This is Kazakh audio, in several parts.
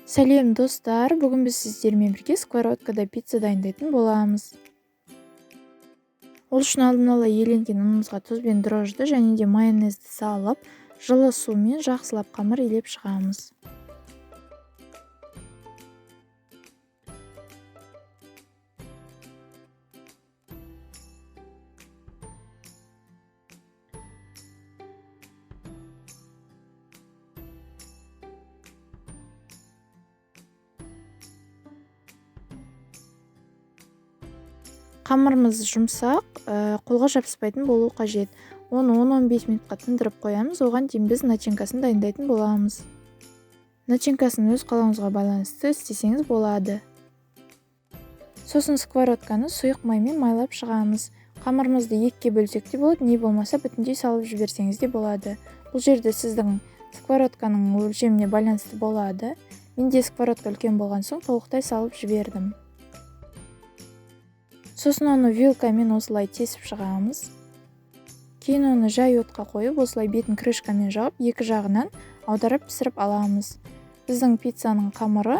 Сәлем достар, бүгін біз сіздермен бірге сковородкада пицца дайындайтын боламыз. Ол үшін алдын ала еленген ұнымызға тұз бен дрожжды және де майонезді салып, жылы сумен жақсылап қамыр илеп шығамыз. Қамырымыз жұмсақ, қолға жабыспайтын болуы қажет. Оны 10-15 минутқа тындырып қоямыз, оған дейін біз начинкасын дайындайтын боламыз. Начинкасын өз қалауыңызға байланысты істесеңіз болады. Сосын сковородканы сұйық маймен майлап шығамыз. Қамырымызды екіге бөлсек те болады, не болмаса бүтіндей салып жіберсеңіз де болады. Бұл жерде сіздің сковородканың өлшеміне байланысты болады. Менде сковородка үлкен болған соң толықтай салып жібердім. Сосын оны вилкамен осылай тесіп шығамыз. Кейін оны жай отқа қойып, осылай бетін крышкамен жауып, екі жағынан аударып пісіріп аламыз. Біздің пиццаның қамыры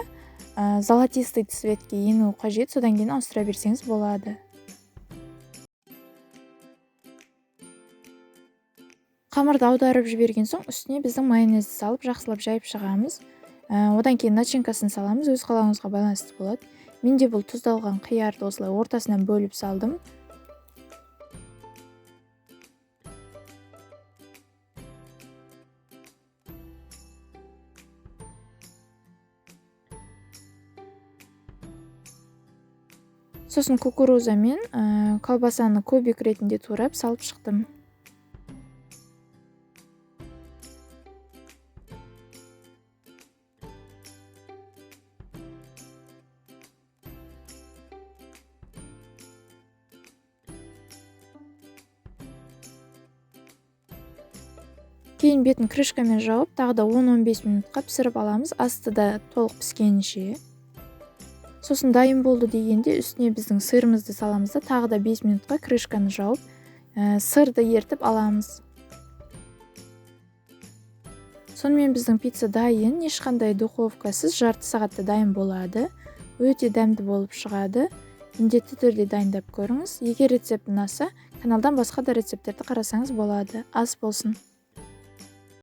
золотистый цветке енуі қажет, содан кейін ауыстыра берсеңіз болады. Қамырды аударып жіберген соң, үстіне біздің майонезді салып, жақсылап жайып шығамыз. Одан кейін начинкасын саламыз, өз қалауыңызға байланысты болады. Менде бұл тұздалған қиярды осылай ортасынан бөліп салдым. Сосын кукуруза мен колбасаны кубик ретінде турап салып шықтым. Кейін бетін крышкамен жауып, тағы да 10-15 минутқа пісіріп аламыз, асты да толық піскенше. Сосын дайын болды дегенде үстіне біздің сырымызды саламыз да, тағы да 5 минутқа крышканы жауып, сырды ертіп аламыз. Сонымен біздің пицца дайын, ешқандай духовкасыз жарты сағатта дайын болады. Өте дәмді болып шығады. Міндетті түрде дайындап көріңіз. Егер рецепт ұнаса, каналдан басқа да рецепттерді қарасаңыз болады. Ас болсын.